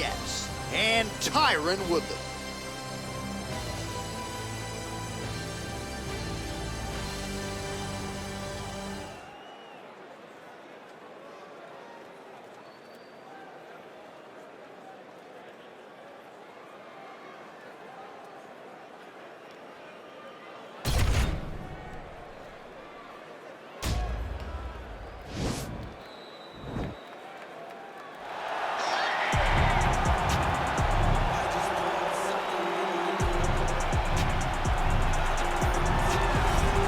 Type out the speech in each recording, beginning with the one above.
Diaz and Tyron Woodley.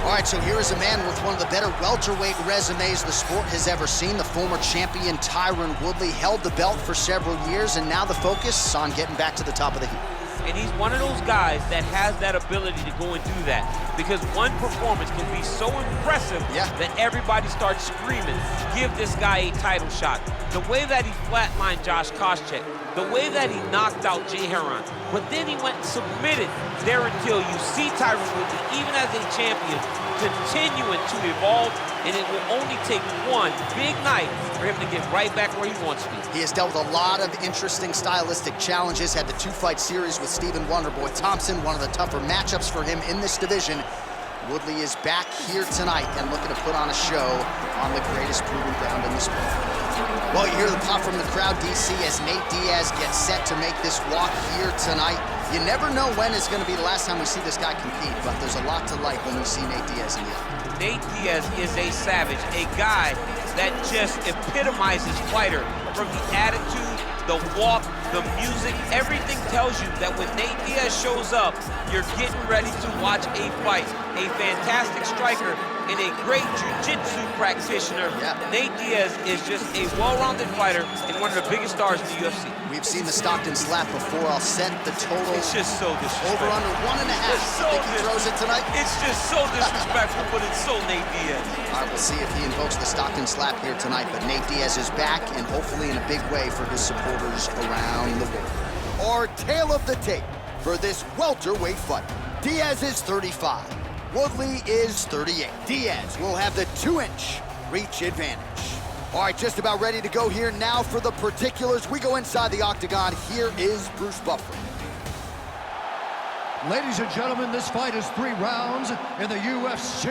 All right, so here is a man with one of the better welterweight resumes the sport has ever seen. The former champion Tyron Woodley held the belt for several years, and now the focus on getting back to the top of the heap. And he's one of those guys that has that ability to go and do that, because one performance can be so impressive that everybody starts screaming, give this guy a title shot. The way that he flatlined Josh Koscheck, the way that he knocked out Jay Heron, but then he went and submitted Darren Till. You see Tyron Woodley, even as a champion, continuing to evolve, and it will only take one big night for him to get right back where he wants to be. He has dealt with a lot of interesting stylistic challenges, had the 2-fight series with Stephen Wonderboy Thompson, one of the tougher matchups for him in this division. Woodley is back here tonight and looking to put on a show on the greatest proving ground in the sport. Well, you hear the pop from the crowd, DC, as Nate Diaz gets set to make this walk here tonight. You never know when is going to be the last time we see this guy compete, but there's a lot to like when we see Nate Diaz in the eye. Nate Diaz is a savage, a guy that just epitomizes fighter. From the attitude, the walk, the music, everything tells you that when Nate Diaz shows up, you're getting ready to watch a fight. A fantastic striker and a great jiu-jitsu practitioner. Nate Diaz is just a well-rounded fighter and one of the biggest stars in the UFC. We've seen the Stockton slap before. I'll set the total. It's just so disrespectful. Over under 1.5. So think he throws it tonight? It's just so disrespectful, but it's so Nate Diaz. All right, we'll see if he invokes the Stockton slap here tonight, but Nate Diaz is back, and hopefully in a big way for his supporters around the world. Our tale of the tape for this welterweight fight. Diaz is 35. Woodley is 38. Diaz will have the 2-inch reach advantage. All right, just about ready to go here now for the particulars. We go inside the octagon. Here is Bruce Buffer. Ladies and gentlemen, this fight is 3 rounds in the UFC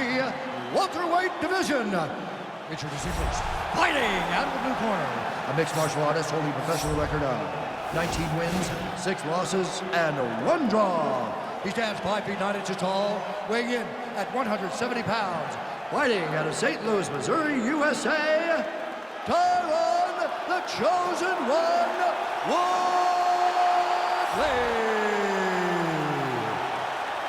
welterweight division. Introducing first, fighting out of the blue corner, a mixed martial artist holding a professional record of 19 wins, 6 losses, and 1 draw. He stands 5 feet 9 inches tall, weighing in at 170 pounds. Fighting out of St. Louis, Missouri, USA, Tyron, the Chosen One, Woodley.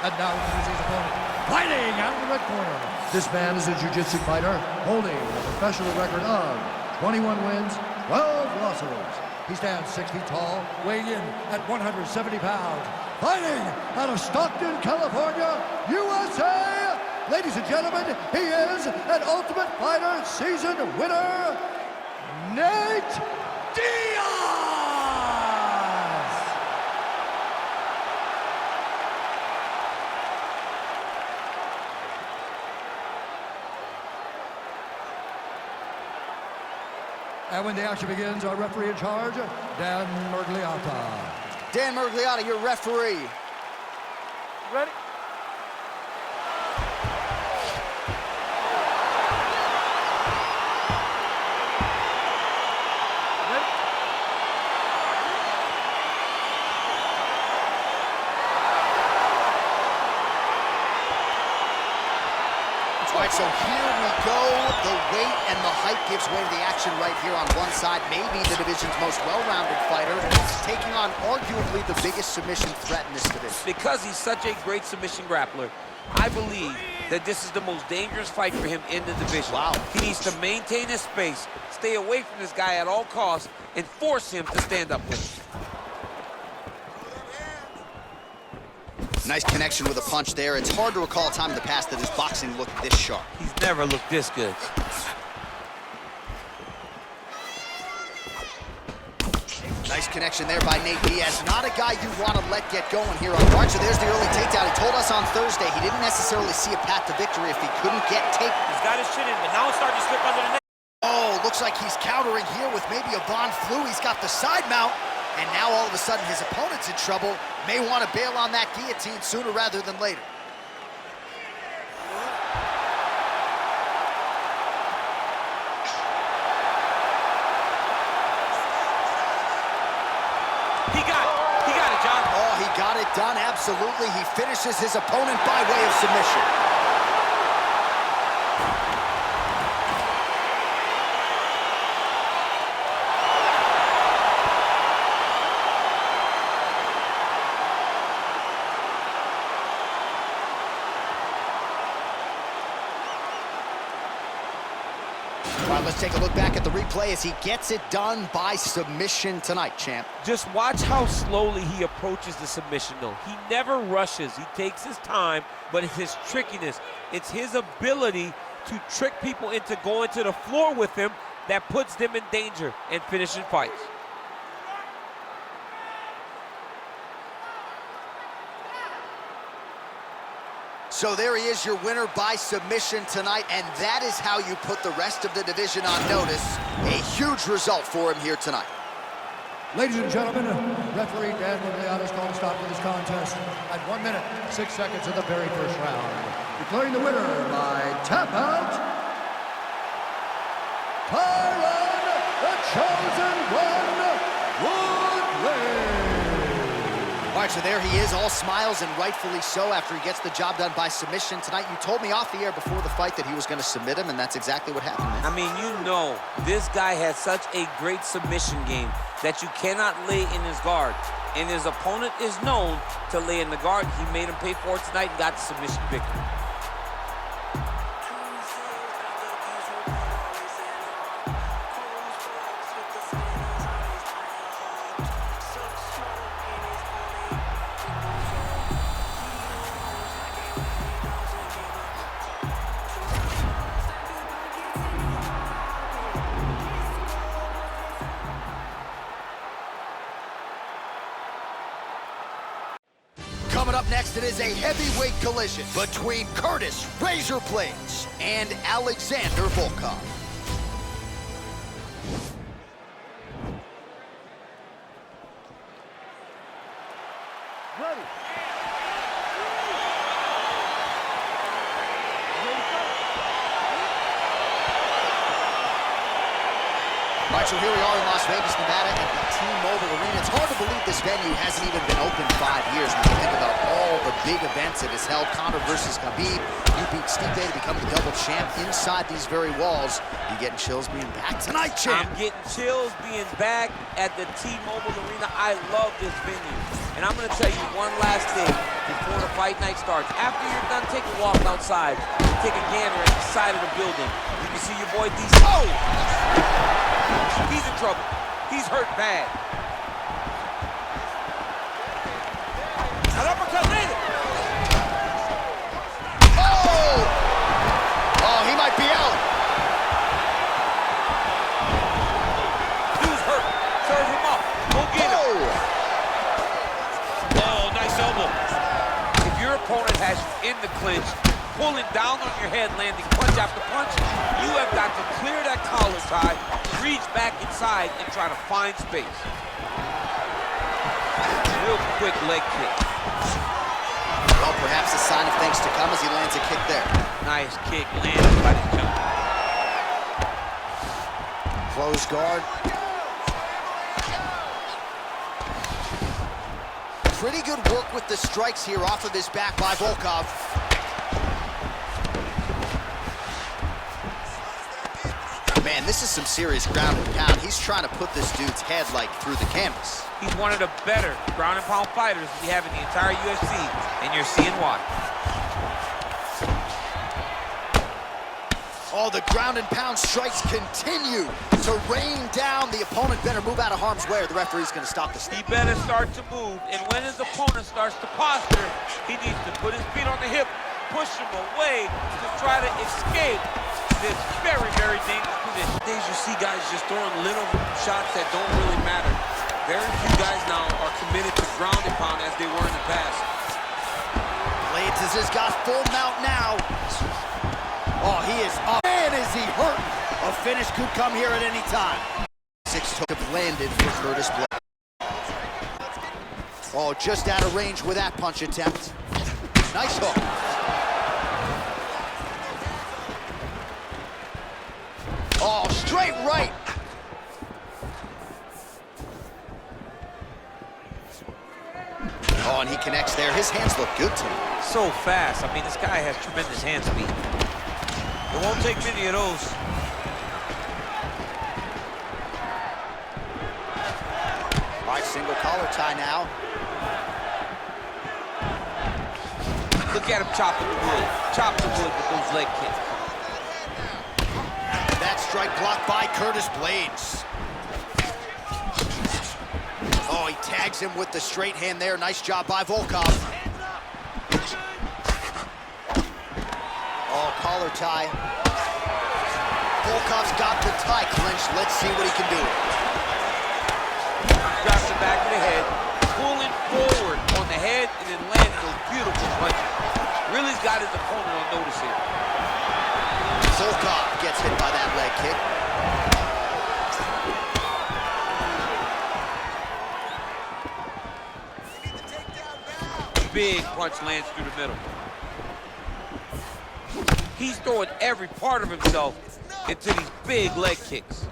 And now introducing his opponent, fighting out of the red corner. This man is a jiu-jitsu fighter, holding a professional record of 21 wins, 12 losses. He stands 6 feet tall, weighing in at 170 pounds. Fighting out of Stockton, California, USA. Ladies and gentlemen, he is an Ultimate Fighter season winner, Nate Diaz! And when the action begins, our referee in charge, Dan Mergliotta. Dan Mergliotta, your referee. Ready? All right, so here we go. The weight and the height gives way to the action right here on one side. Maybe the division's most well-rounded fighter, taking on arguably the biggest submission threat in this division. Because he's such a great submission grappler, I believe that this is the most dangerous fight for him in the division. Wow. He needs to maintain his space, stay away from this guy at all costs, and force him to stand up with him. Nice connection with a punch there. It's hard to recall a time in the past that his boxing looked this sharp. He's never looked this good. Nice connection there by Nate Diaz. Not a guy you want to let get going here on March. So there's the early takedown. He told us on Thursday he didn't necessarily see a path to victory if he couldn't get taken. He's got his chin in, but now it's starting to slip under the neck. Oh, looks like he's countering here with maybe a Von Flue. He's got the side mount, and now a of a sudden his opponent's in trouble, may want to bail on that guillotine sooner rather than later. He got it, John. Oh, he got it done, absolutely. He finishes his opponent by way of submission. All right, let's take a look back at the replay as he gets it done by submission tonight, champ. Just watch how slowly he approaches the submission, though. He never rushes. He takes his time, but it's his trickiness. It's his ability to trick people into going to the floor with him that puts them in danger and finishing fights. So there he is, your winner by submission tonight, and that is how you put the rest of the division on notice. A huge result for him here tonight. Ladies and gentlemen, referee Dan Miocic called a stop to this contest at 1 minute, 6 seconds of the very first round. Declaring the winner by tap out, Tyron, the Chosen One, Woodley. All right, so there he is, all smiles, and rightfully so, after he gets the job done by submission tonight. You told me off the air before the fight that he was going to submit him, and that's exactly what happened, man. I mean, you know, this guy has such a great submission game that you cannot lay in his guard. And his opponent is known to lay in the guard. He made him pay for it tonight and got the submission victory. Coming up next, it is a heavyweight collision between Curtis Razor Blades and Alexander Volkov. Ready. All right, so here we are in Las Vegas, Nevada at the T-Mobile Arena. It's hard to believe this venue hasn't even been open 5 years when you think about all the big events it has held. Conor versus Khabib. You beat Stipe to become the double champ inside these very walls. You getting chills being back tonight, champ? I'm getting chills being back at the T-Mobile Arena. I love this venue. And I'm going to tell you one last thing before the fight night starts. After you're done, take a walk outside. Take a gander at the side of the building. You can see your boy DC. Oh! He's in trouble. He's hurt bad. An uppercut later. Oh! Oh, he might be out. Dude's hurt. Serve him up. Go get him. Oh, nice elbow. If your opponent has you in the clinch, pulling down on your head, landing punch after punch, you have got to clear that collar tie, reach back inside, and try to find space. Real quick leg kick. Well, perhaps a sign of things to come as he lands a kick there. Nice kick, landed by the jump. Close guard. Pretty good work with the strikes here off of his back by Volkov. Man, this is some serious ground and pound. He's trying to put this dude's head, like, through the canvas. He's one of the better ground and pound fighters we have in the entire UFC, and you're seeing why. Oh, the ground and pound strikes continue to rain down. The opponent better move out of harm's way or the referee's going to stop the snap. He better start to move, and when his opponent starts to posture, he needs to put his feet on the hip, push him away to try to escape this very, very dangerous position. Days you see guys just throwing little shots that don't really matter. Very few guys now are committed to ground and pound as they were in the past. Blades has got full mount now. Oh, he is up. Man, is he hurt. A finish could come here at any time. 6 took have landed for Curtis Blades. Oh, just out of range with that punch attempt. Nice hook. Oh, straight right. Oh, and he connects there. His hands look good to me. So fast. I mean, this guy has tremendous hand speed. It won't take many of those. All right, single collar tie now. Look at him chopping the wood. Chop the wood with those leg kicks. That strike blocked by Curtis Blades. Oh, he tags him with the straight hand there. Nice job by Volkov. Oh, collar tie. Volkov's got the tie clinched. Let's see what he can do. Drops the back of the head, pulling forward on the head, and then landing those beautiful punches. Really's got his opponent on notice here. Volkov gets hit by that leg kick. Big punch lands through the middle. He's throwing every part of himself into these big leg kicks.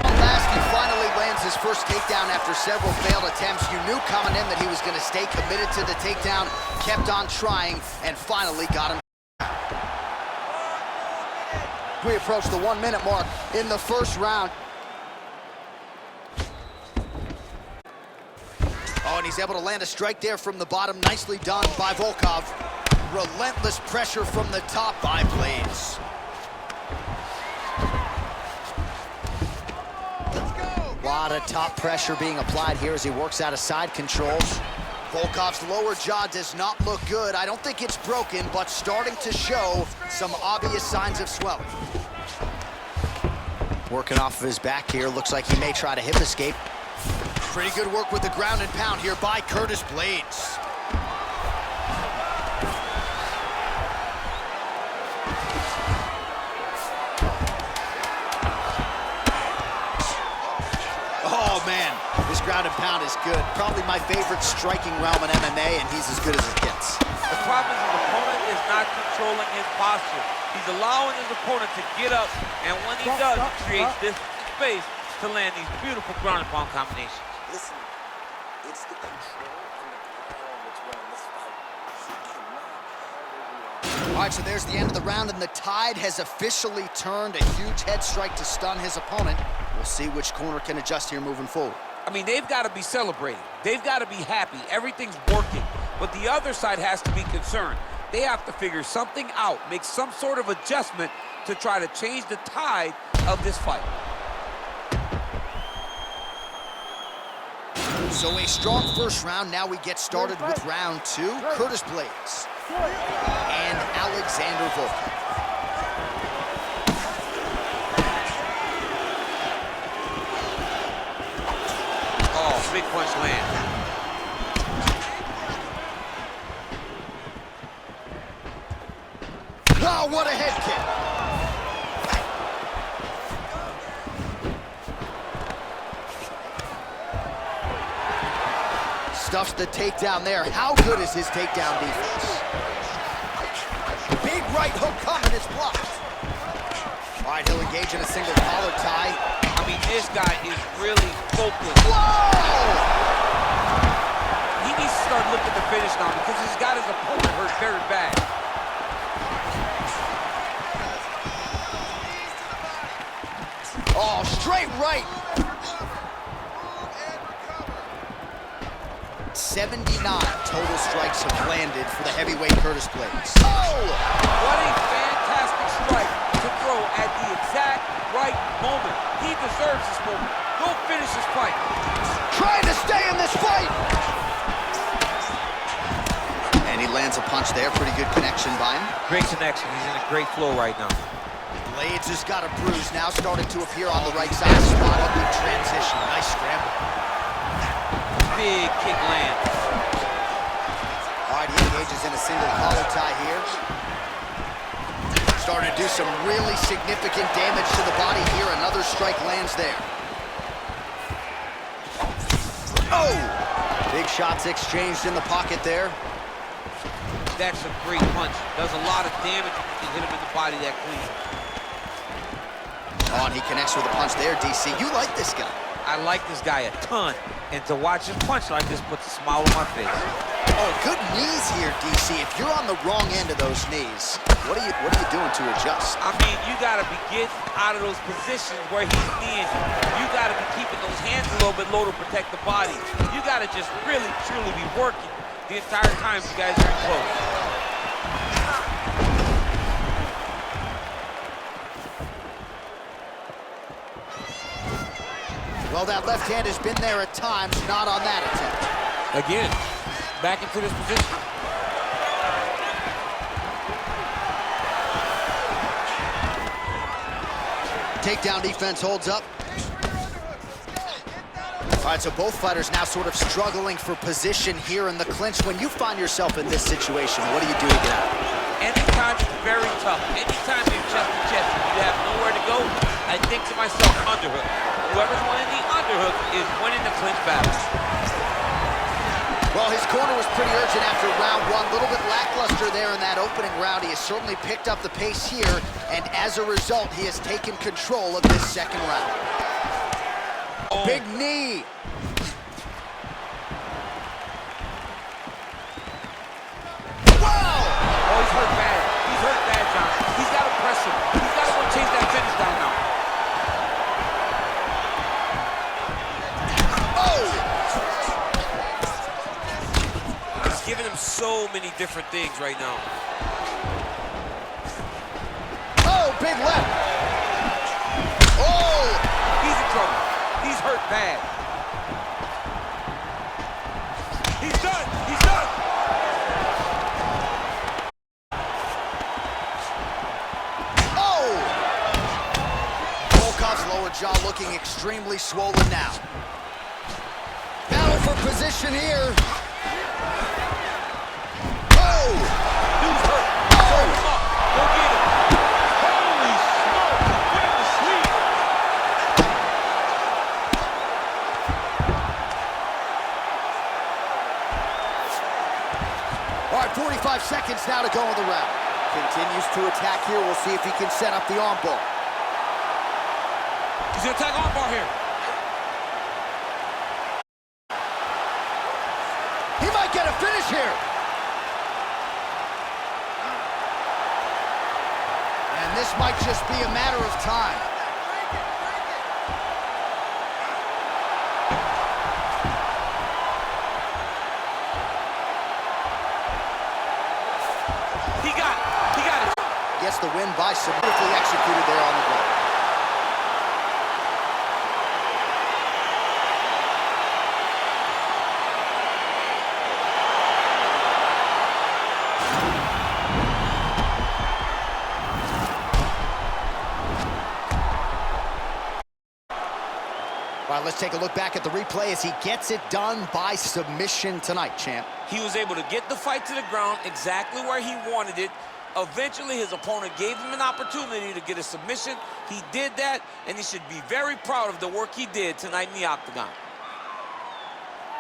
Last, he finally lands his first takedown after several failed attempts. You knew coming in that he was going to stay committed to the takedown, kept on trying, and finally got him. We approach the 1 minute mark in the first round. Oh, and he's able to land a strike there from the bottom. Nicely done by Volkov. Relentless pressure from the top by Blades. A lot of top pressure being applied here as he works out of side controls. Volkov's lower jaw does not look good. I don't think it's broken, but starting to show some obvious signs of swelling. Working off of his back here. Looks like he may try to hip escape. Pretty good work with the ground and pound here by Curtis Blades. Oh, man, this ground and pound is good. Probably my favorite striking realm in MMA, and he's as good as it gets. The problem is his opponent is not controlling his posture. He's allowing his opponent to get up, and when he does, he creates this space to land these beautiful ground and pound combinations. Listen, it's the control and the power that's running this fight. She cannot. All right, so there's the end of the round, and the tide has officially turned. A huge head strike to stun his opponent. We'll see which corner can adjust here moving forward. I mean, they've got to be celebrating. They've got to be happy. Everything's working. But the other side has to be concerned. They have to figure something out, make some sort of adjustment to try to change the tide of this fight. So a strong first round. Now we get started with round two. Curtis Blades and Alexander Volkov. Oh, big punch land. Oh, what a head kick. Stuffs the takedown there. How good is his takedown defense? Big right hook coming, it's blocked. All right, he'll engage in a single collar tie. I mean, this guy is really focused. Whoa! He needs to start looking to finish now because he's got his opponent hurt very bad. Oh, straight right. 79 total strikes have landed for the heavyweight Curtis Blades. Oh! What a fantastic strike to throw at the exact right moment. He deserves this moment. Go finish this fight. Trying to stay in this fight. And he lands a punch there. Pretty good connection by him. Great connection. He's in a great flow right now. Blades has got a bruise now, starting to appear on the right side. Spot up in transition. Nice scramble. Big kick land. All right, he engages in a single collar tie here. Starting to do some really significant damage to the body here. Another strike lands there. Oh! Big shots exchanged in the pocket there. That's a great punch. Does a lot of damage if you can hit him in the body that clean. Oh, and he connects with a punch there, DC. You like this guy. I like this guy a ton. And to watch him punch like this puts a smile on my face. Oh, good knees here, DC. If you're on the wrong end of those knees, what are you doing to adjust? I mean, you gotta be getting out of those positions where he's kneeing you. You gotta be keeping those hands a little bit low to protect the body. You gotta just really, truly be working the entire time you guys are in close. Well, that left hand has been there at times, not on that attempt. Again, back into this position. Takedown defense holds up. All right, so both fighters now sort of struggling for position here in the clinch. When you find yourself in this situation, what do you do to get out? Anytime it's very tough, anytime you're chest to chest, you have nowhere to go, I think to myself, underhook. Whoever's winning the underhook is winning the clinch battle. Well, his corner was pretty urgent after round one. A little bit lackluster there in that opening round. He has certainly picked up the pace here, and as a result, he has taken control of this second round. Oh. Big knee. Whoa! Oh, he's hurt bad. He's hurt bad, John. He's got to press him. He's got to go chase that finish down now. Giving him so many different things right now. Oh, big left. Oh! He's in trouble. He's hurt bad. He's done. He's done. Oh! Volkov's lower jaw looking extremely swollen now. Battle for position here. Dude's hurt. Throw him up. Go get him. Holy smoke. Put him to sleep. All right, 45 seconds now to go in the round. Continues to attack here. We'll see if he can set up the armbar. He's going to attack armbar here. He might get a finish here. And this might just be a matter of time. He got it. Gets the win by some beautifully executed there on the ground. All right, let's take a look back at the replay as he gets it done by submission tonight, champ. He was able to get the fight to the ground exactly where he wanted it. Eventually, his opponent gave him an opportunity to get a submission. He did that, and he should be very proud of the work he did tonight in the octagon.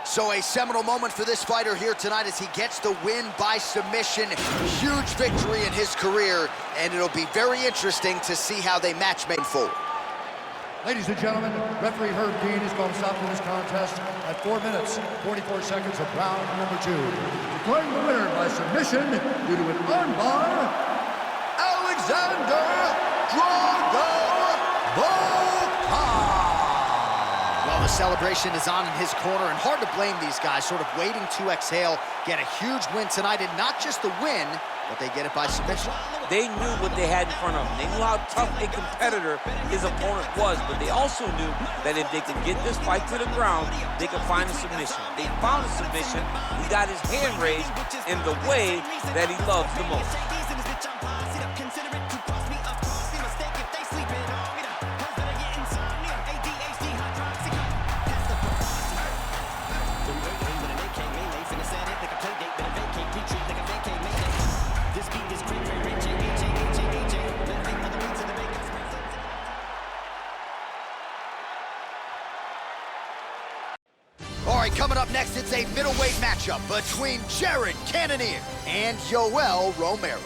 So a seminal moment for this fighter here tonight as he gets the win by submission. Huge victory in his career, and it'll be very interesting to see how they match moving forward. Ladies and gentlemen, referee Herb Dean is going to stop this contest at 4 minutes, 44 seconds of round number 2. Declaring the winner by submission due to an armbar, Alexander Drago Volkov. Well, the celebration is on in his corner, and hard to blame these guys, sort of waiting to exhale, get a huge win tonight, and not just the win, but they get it by submission. They knew what they had in front of them. They knew how tough a competitor his opponent was, but they also knew that if they could get this fight to the ground, they could find a submission. They found a submission. He got his hand raised in the way that he loves the most. All right, coming up next, it's a middleweight matchup between Jared Cannonier and Yoel Romero.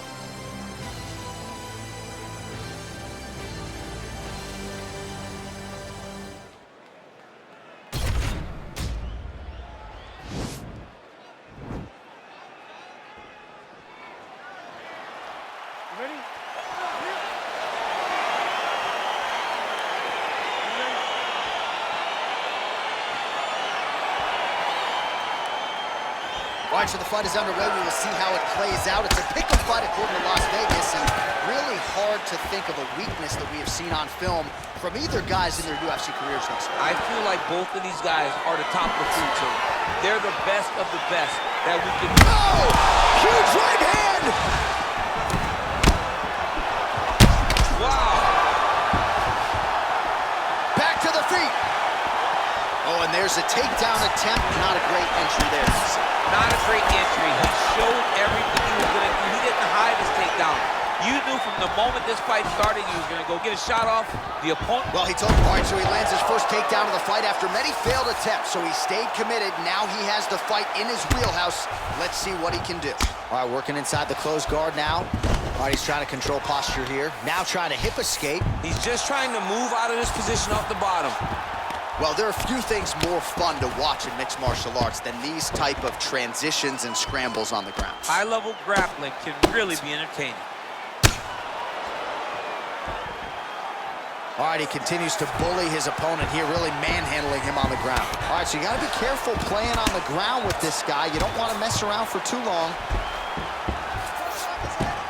Ready? All right, so the fight is underway. We will see how it plays out. It's a pick-up fight according to Las Vegas, and really hard to think of a weakness that we have seen on film from either guys in their UFC careers thus far. I feel like both of these guys are the top of the food chain. They're the best of the best that we can. Oh! Huge right hand! Wow! Back to the feet. Oh, and there's a takedown attempt. Not a great entry there. Not a great entry. He showed everything he was going to do. He didn't hide his takedown. You knew from the moment this fight started he was going to go get a shot off the opponent. Well, he told him, all right, so he lands his first takedown of the fight after many failed attempts, so he stayed committed. Now he has the fight in his wheelhouse. Let's see what he can do. All right, working inside the closed guard now. All right, he's trying to control posture here. Now trying to hip escape. He's just trying to move out of this position off the bottom. Well, there are few things more fun to watch in mixed martial arts than these type of transitions and scrambles on the ground. High-level grappling can really be entertaining. All right, he continues to bully his opponent here, really manhandling him on the ground. All right, so you got to be careful playing on the ground with this guy. You don't want to mess around for too long.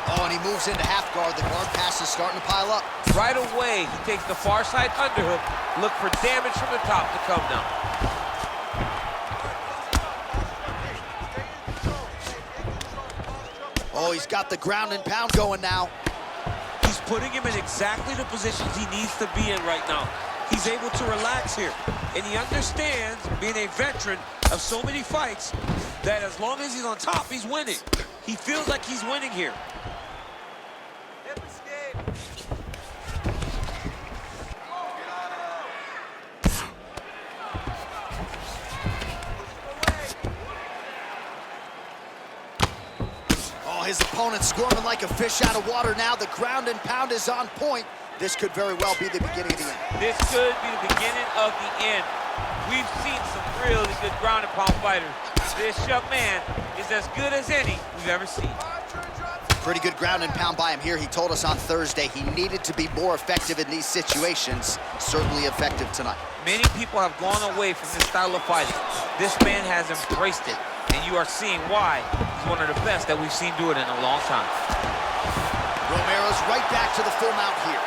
Oh, and he moves into half guard. The guard pass is starting to pile up. Right away, he takes the far side underhook. Look for damage from the top to come now. Oh, he's got the ground and pound going now. He's putting him in exactly the positions he needs to be in right now. He's able to relax here. And he understands, being a veteran of so many fights, that as long as he's on top, he's winning. He feels like he's winning here. His opponent squirming like a fish out of water now. The ground and pound is on point. This could very well be the beginning of the end. This could be the beginning of the end. We've seen some really good ground and pound fighters. This young man is as good as any we've ever seen. Pretty good ground and pound by him here. He told us on Thursday he needed to be more effective in these situations. Certainly effective tonight. Many people have gone away from this style of fighting. This man has embraced it. And you are seeing why he's one of the best that we've seen do it in a long time. Romero's right back to the full mount here.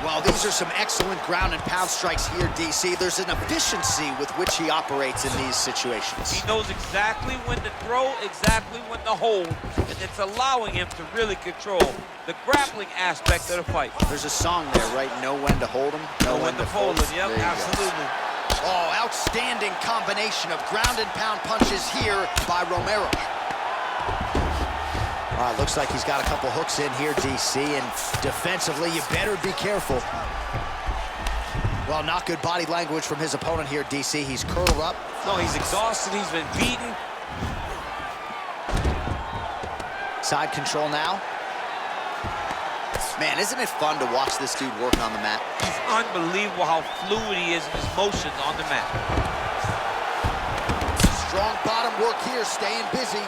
Well, these are some excellent ground and pound strikes here, DC. There's an efficiency with which he operates in these situations. He knows exactly when to throw, exactly when to hold, and it's allowing him to really control the grappling aspect of the fight. There's a song there, right? Know when to hold him, know when to fold him. Yep, absolutely. Oh, outstanding combination of ground and pound punches here by Romero. All right, looks like he's got a couple hooks in here, DC, and defensively, you better be careful. Well, not good body language from his opponent here, DC. He's curled up. No, he's exhausted. He's been beaten. Side control now. Man, isn't it fun to watch this dude work on the mat? It's unbelievable how fluid he is in his motions on the mat. Strong bottom work here, staying busy.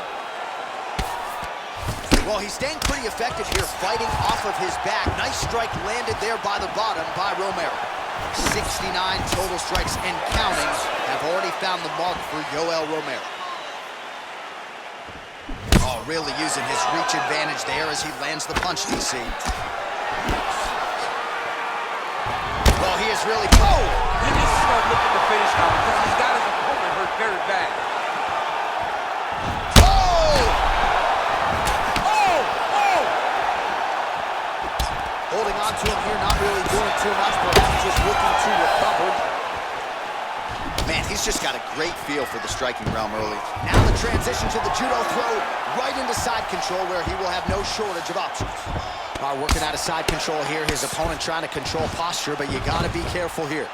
Well, he's staying pretty effective here, fighting off of his back. Nice strike landed there by the bottom by Romero. 69 total strikes and counting have already found the mark for Yoel Romero. Oh, really using his reach advantage there as he lands the punch, DC. Well, he is really... Oh! He needs to start looking to finish now because he's got his opponent hurt very bad. Oh! Oh! Oh! Holding on to him here, not really doing too much, perhaps just looking to recover. Man, he's just got a great feel for the striking realm early. Now the transition to the judo throw right into side control where he will have no shortage of options. Working out of side control here. His opponent trying to control posture, but you gotta be careful here.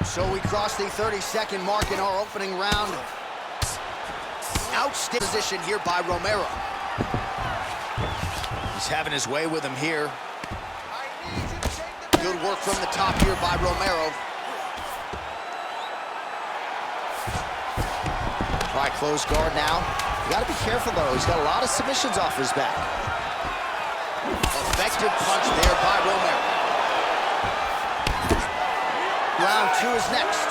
So we cross the 30-second mark in our opening round. Outstanding position here by Romero. He's having his way with him here. Good work from the top here by Romero. All right, close guard now. You gotta be careful though. He's got a lot of submissions off his back. Effective punch there by Romero. Round 2 is next.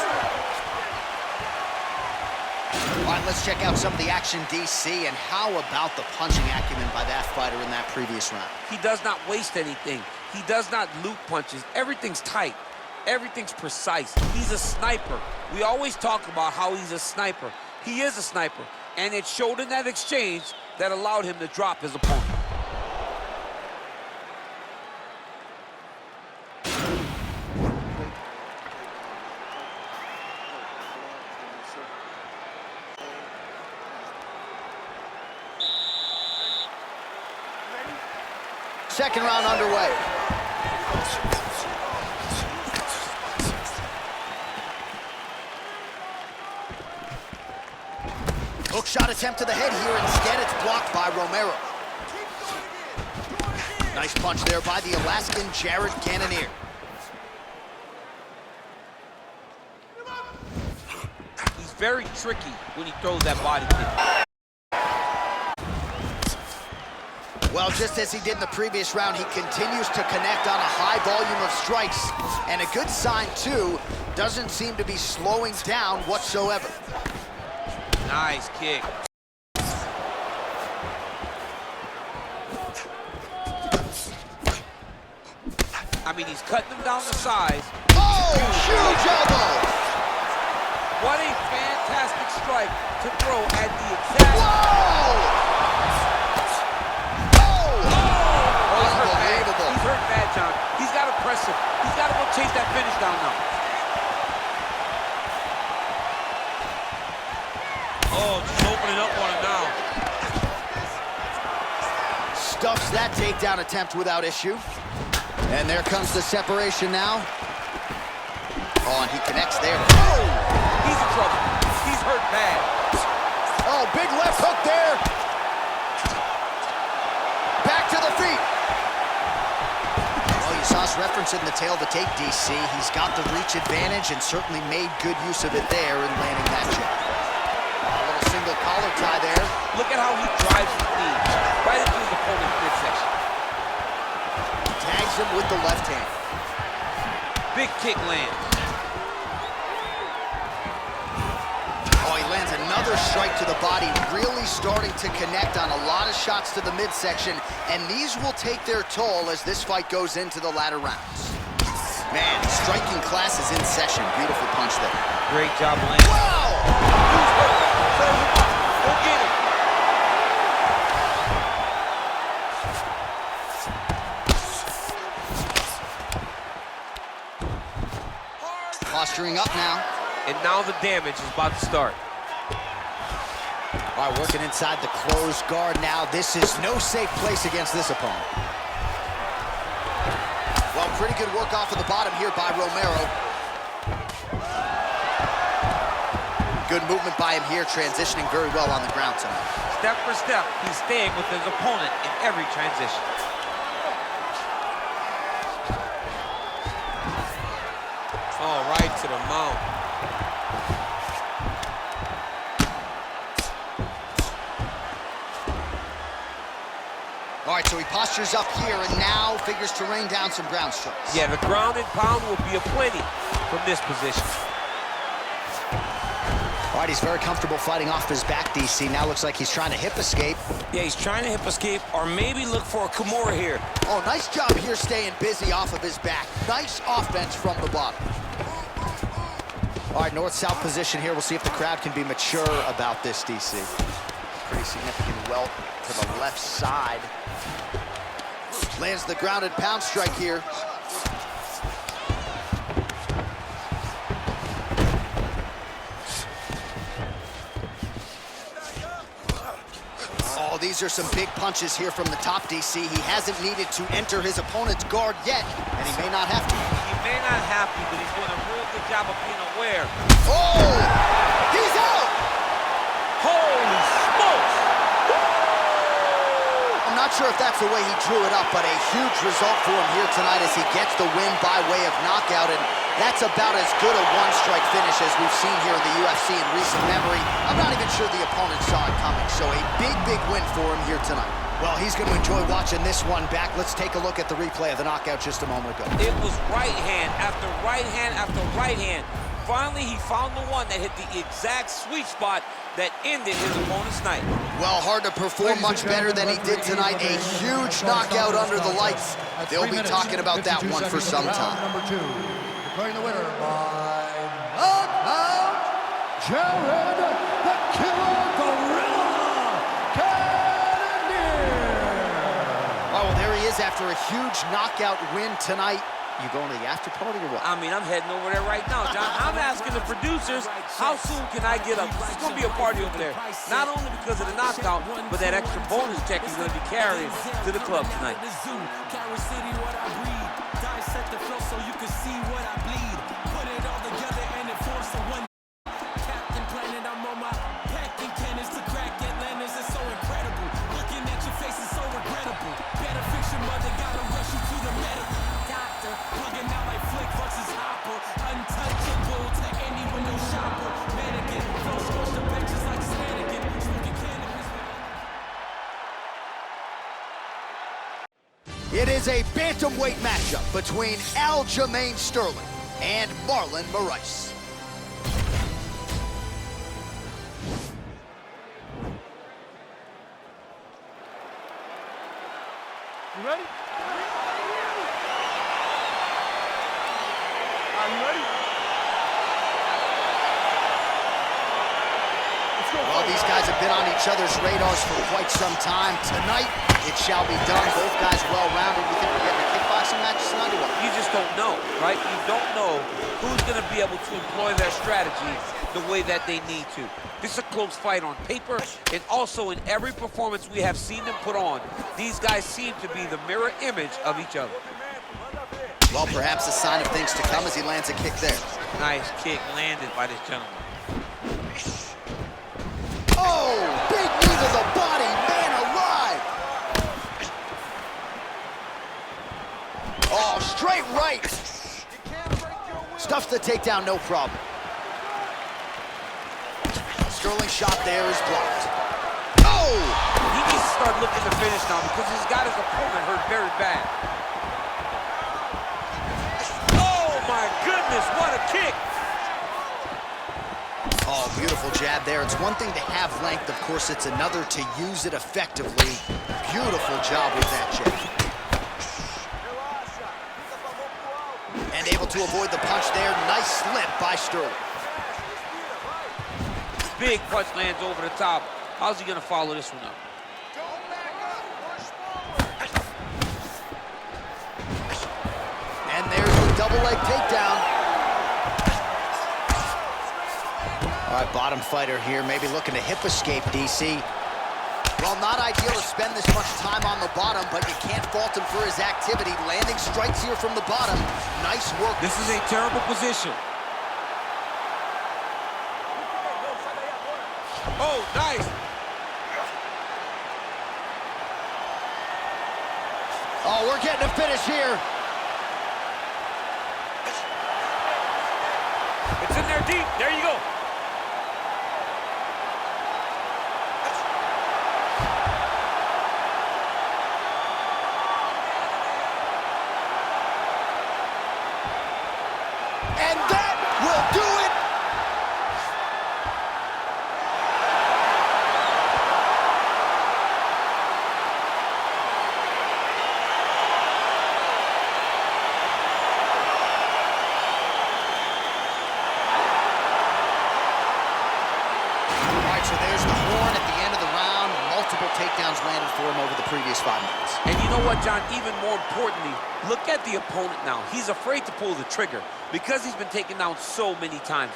All right, let's check out some of the action, DC, and how about the punching acumen by that fighter in that previous round? He does not waste anything. He does not loop punches. Everything's tight. Everything's precise. He's a sniper. We always talk about how he's a sniper. He is a sniper, and it showed in that exchange that allowed him to drop his opponent. Second round underway. Hook shot attempt to the head here. Instead, it's blocked by Romero. Nice punch there by the Alaskan Jared Cannonier. He's very tricky when he throws that body kick. Well, just as he did in the previous round, he continues to connect on a high volume of strikes. And a good sign, too, doesn't seem to be slowing down whatsoever. Nice kick. I mean, he's cutting them down the sides. Oh, huge elbow! What a fantastic strike to throw at the exact... Whoa! Unbelievable. He's hurt bad, John. He's got to press him. He's got to go chase that finish down now. Oh, just opening up on him now. Stuffs that takedown attempt without issue. And there comes the separation now. Oh, and he connects there. Oh! He's in trouble. He's hurt bad. Oh, big left hook there. Back to the feet. Oh, you saw us referencing the tail of the tape, DC. He's got the reach advantage and certainly made good use of it there in landing that jab. A little single collar tie there. Look at how he drives his knee right into his opponent's midsection. Tags him with the left hand. Big kick lands. Oh, he lands another strike to the body, really starting to connect on a lot of shots to the midsection, and these will take their toll as this fight goes into the latter rounds. Man, striking class is in session. Beautiful punch there. Great job landing. Wow! Go get him. Posturing up now. And now the damage is about to start. All right, working inside the closed guard now. This is no safe place against this opponent. Well, pretty good work off of the bottom here by Romero. Good movement by him here, transitioning very well on the ground tonight. Step for step, he's staying with his opponent in every transition. Oh, right to the mount. All right, so he postures up here and now figures to rain down some ground strikes. Yeah, the ground and pound will be aplenty from this position. All right, he's very comfortable fighting off his back, DC. Now looks like he's trying to hip escape. Yeah, he's trying to hip escape or maybe look for a Kimura here. Oh, nice job here staying busy off of his back. Nice offense from the bottom. All right, north-south position here. We'll see if the crowd can be mature about this, DC. Pretty significant welt to the left side. Lands the grounded pound strike here. Oh, Oh, these are some big punches here from the top, DC. He hasn't needed to enter his opponent's guard yet, and he may not have to. He may not have to, but he's doing a real good job of being aware. Oh! He's out! Holy smokes! I'm not sure if that's the way he drew it up, but a huge result for him here tonight as he gets the win by way of knockout, and that's about as good a one-strike finish as we've seen here in the UFC in recent memory. I'm not even sure the opponent saw it coming, so a big, big win for him here tonight. Well, he's going to enjoy watching this one back. Let's take a look at the replay of the knockout just a moment ago. It was right hand after right hand after right hand. Finally, he found the one that hit the exact sweet spot that ended his opponent's night. Well, hard to perform much better than he did tonight. A huge knockout under the lights. They'll be talking about that one for some time. Number 2, declaring the winner by knockout, Jared the Killer Gorilla Cannonier. Oh, well, there he is after a huge knockout win tonight. You going to the after party or what? I mean, I'm heading over there right now, John. I'm asking the producers, how soon can I get up? There's going to be a party over there. Not only because of the knockout, but that extra bonus check he's going to be carrying to the club tonight. It is a bantamweight matchup between Aljamain Sterling and Marlon Moraes. You ready? Are you ready? Let's go. Well, these guys have been on each other's radars for quite some time. Tonight, it shall be done. Both guys well-rounded. You think we're getting a kickboxing match tonight or what? You just don't know, right? You don't know who's going to be able to employ their strategy the way that they need to. This is a close fight on paper, and also in every performance we have seen them put on, these guys seem to be the mirror image of each other. Well, perhaps a sign of things to come as he lands a kick there. Nice kick landed by this gentleman. Oh, big knee to the body, man alive. Oh, straight right. Stuffs the takedown, no problem. Sterling's shot there is blocked. Oh! He needs to start looking to finish now because he's got his opponent hurt very bad. Oh my goodness, what a kick! Oh, beautiful jab there. It's one thing to have length, of course, it's another to use it effectively. Beautiful job with that jab. And able to avoid the punch there. Nice slip by Sterling. Big punch lands over the top. How's he gonna follow this one up? And there's the double leg takedown. All right, bottom fighter here, maybe looking to hip escape, DC. Well, not ideal to spend this much time on the bottom, but you can't fault him for his activity. Landing strikes here from the bottom. Nice work. This is a terrible position. Oh, nice. Oh, we're getting a finish here. It's in there deep. There you go. And that will do it. So there's the horn at the end of the round. Multiple takedowns landed for him over the previous 5 minutes. And you know what, John? Even more importantly, look at the opponent now. He's afraid to pull the trigger because he's been taken down so many times.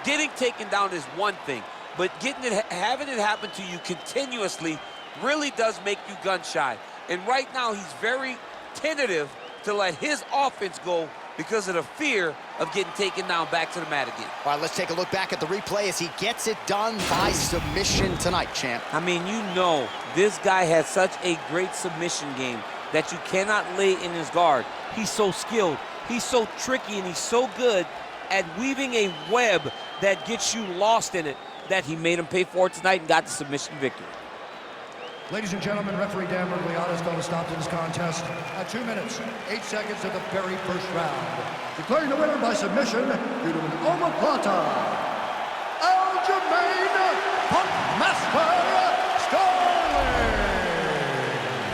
Getting taken down is one thing, but having it happen to you continuously really does make you gun-shy. And right now, he's very tentative to let his offense go because of the fear of getting taken down back to the mat again. All right, let's take a look back at the replay as he gets it done by submission tonight, champ. I mean, you know, this guy has such a great submission game that you cannot lay in his guard. He's so skilled, he's so tricky, and he's so good at weaving a web that gets you lost in it that he made him pay for it tonight and got the submission victory. Ladies and gentlemen, referee Dan Mergliata's going to stop to this contest at 2 minutes, 8 seconds of the very first round. Declaring the winner by submission due to an omoplata, Aljamain Punkmaster Sterling.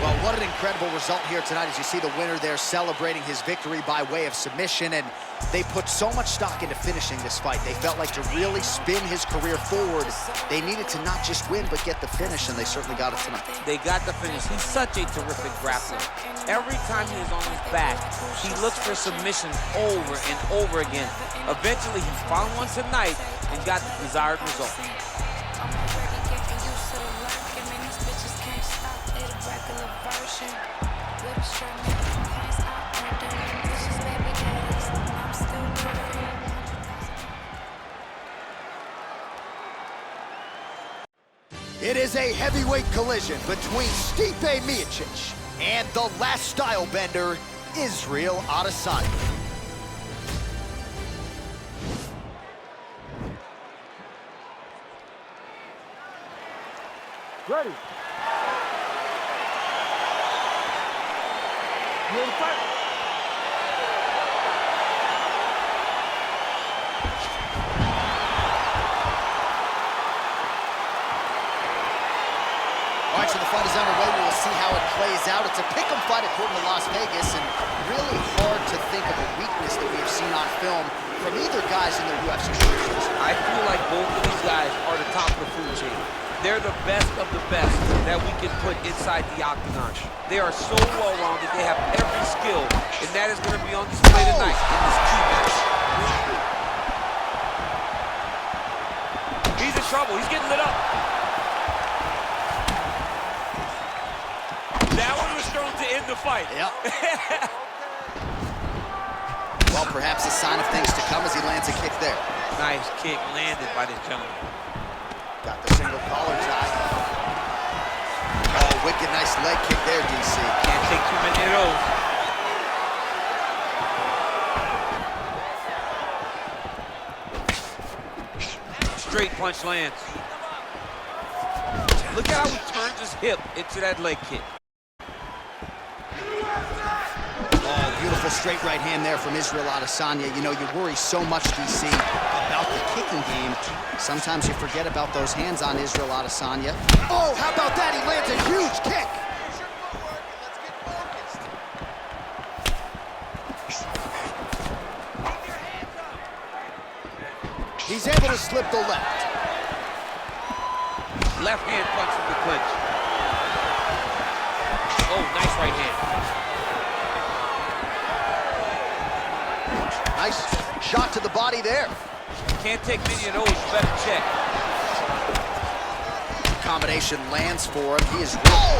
Well, what an incredible result here tonight as you see the winner there celebrating his victory by way of submission, and they put so much stock into finishing this fight. They felt like to really spin his career forward, they needed to not just win, but get the finish, and they certainly got it tonight. They got the finish. He's such a terrific grappler. Every time he is on his back, he looks for submissions over and over again. Eventually, he found one tonight and got the desired result. It is a heavyweight collision between Stipe Miocic and the last style bender, Israel Adesanya. Ready. You ready to fight? All right, so the fight is underway. We will see how it plays out. It's a pick'em fight according to Las Vegas, and really hard to think of a weakness that we have seen on film from either guys in their UFC careers. I feel like both of these guys are the top of the food chain. They're the best of the best that we can put inside the octagon. They are so well-rounded. They have every skill, and that is going to be on display tonight in this key match. He's in trouble. He's getting lit up. That one was thrown to end the fight. Yep. Well, perhaps a sign of things to come as he lands a kick there. Nice kick landed by this gentleman. Got the single collar tie. Oh, wicked nice leg kick there, DC. Can't take too many of those. Straight punch lands. Look at how he turns his hip into that leg kick. Oh, beautiful straight right hand there from Israel Adesanya. You know, you worry so much, DC, about the kicking game. Sometimes you forget about those hands on Israel Adesanya. Oh, how about that? He lands a huge kick. He's able to slip the left. Left hand punch from the clinch. Oh, nice right hand. Nice shot to the body there. Can't take many of those, you better check. Combination lands for him. He is... Oh!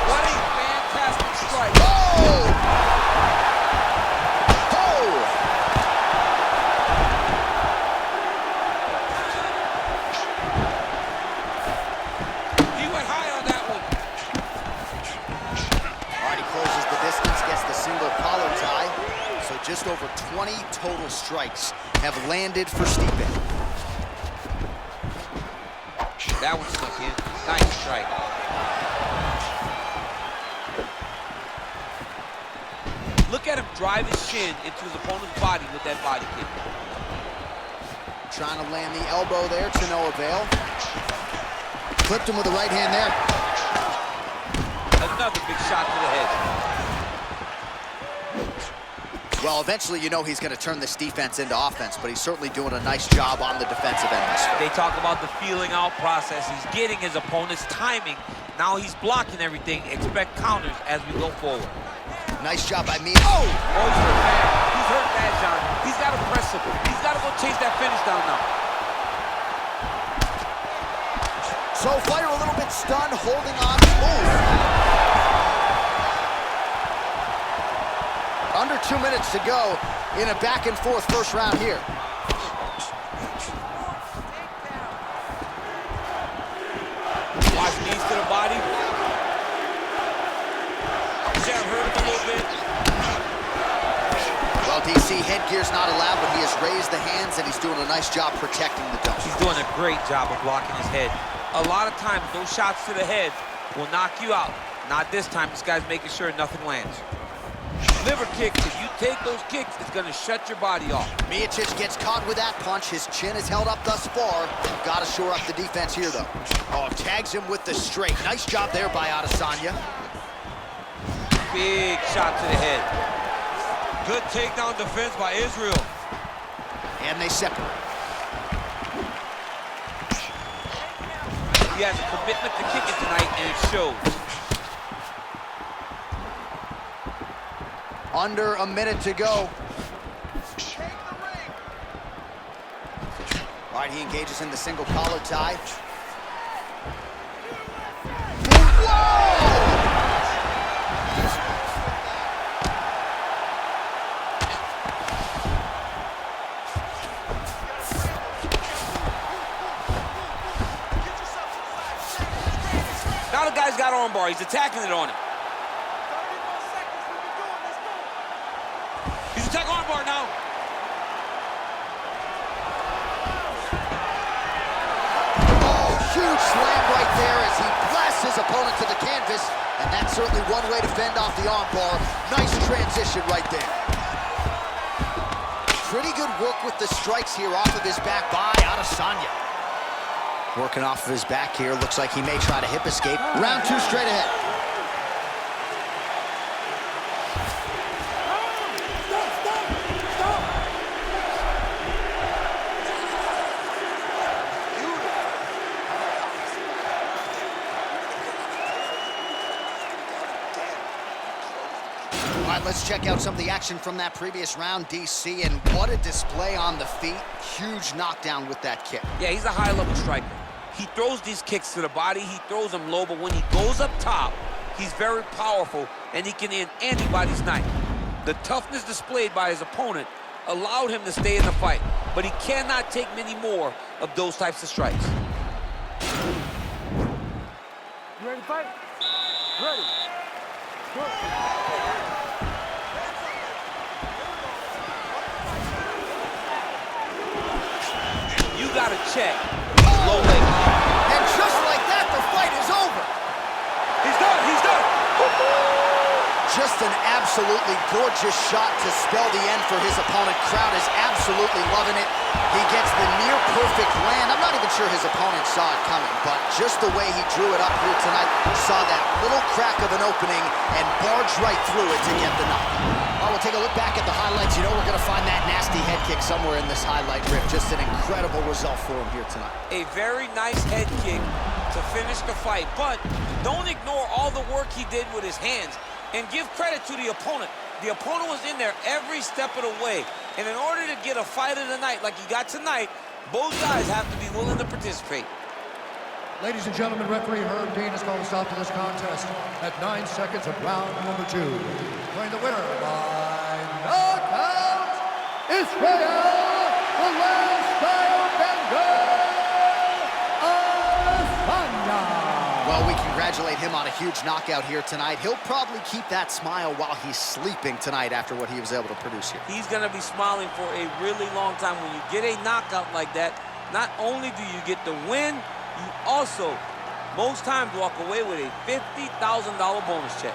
What a fantastic strike. Oh! Oh! He went high on that one. All right, he closes the distance, gets the single collar tie. So just over 20 total strikes have landed for Stipe. That one stuck in. Nice strike. Look at him drive his shin into his opponent's body with that body kick. Trying to land the elbow there to no avail. Clipped him with the right hand there. Another big shot to the head. Well, eventually you know he's going to turn this defense into offense, but he's certainly doing a nice job on the defensive end. They talk about the feeling out process. He's getting his opponent's timing. Now he's blocking everything. Expect counters as we go forward. Nice job by Miocic. Oh! Oh, he's hurt bad. He's hurt bad, John. He's got to press him. He's got to go chase that finish down now. So fighter a little bit stunned, holding on. Ooh. Under 2 minutes to go in a back-and-forth first round here. Watch knees to the body. Sam hurt him a little bit. Well, DC, headgear's not allowed, but he has raised the hands, and he's doing a nice job protecting the dome. He's doing a great job of blocking his head. A lot of times, those shots to the head will knock you out. Not this time. This guy's making sure nothing lands. Liver kicks, if you take those kicks, it's going to shut your body off. Miocic gets caught with that punch. His chin is held up thus far. Got to shore up the defense here, though. Oh, tags him with the straight. Nice job there by Adesanya. Big shot to the head. Good takedown defense by Israel. And they separate. He has a commitment to kicking tonight, and it shows. Under a minute to go. All right, he engages in the single collar tie. Whoa! Now the guy's got armbar. He's attacking it on him. He's attacking armbar now. Oh, huge slam right there as he blasts his opponent to the canvas. And that's certainly one way to fend off the armbar. Nice transition right there. Pretty good work with the strikes here off of his back by Adesanya. Working off of his back here. Looks like he may try to hip escape. Round two straight ahead. All right, let's check out some of the action from that previous round, DC, and what a display on the feet. Huge knockdown with that kick. Yeah, he's a high-level striker. He throws these kicks to the body, he throws them low, but when he goes up top, he's very powerful, and he can end anybody's night. The toughness displayed by his opponent allowed him to stay in the fight, but he cannot take many more of those types of strikes. You ready to fight? Ready. Go. You gotta check. Low leg. And just like that, the fight is over. He's done, he's done. Just an absolutely gorgeous shot to spell the end for his opponent. Crowd is absolutely loving it. He gets the near-perfect land. I'm not even sure his opponent saw it coming, but just the way he drew it up here tonight, saw that little crack of an opening and barged right through it to get the knockout. Oh, we'll take a look back at the highlights. You know we're going to find that nasty head kick somewhere in this highlight rip. Just an incredible result for him here tonight. A very nice head kick to finish the fight, but don't ignore all the work he did with his hands. And give credit to the opponent. The opponent was in there every step of the way. And in order to get a fight of the night like he got tonight, both guys have to be willing to participate. Ladies and gentlemen, referee Herb Dean has called a stop to this contest at 9 seconds of round number 2. Playing the winner by knockout, Israel, the last style bender, Adesanya. Well, we congratulate him on a huge knockout here tonight. He'll probably keep that smile while he's sleeping tonight after what he was able to produce here. He's going to be smiling for a really long time. When you get a knockout like that, not only do you get the win, you also, most times, walk away with a $50,000 bonus check.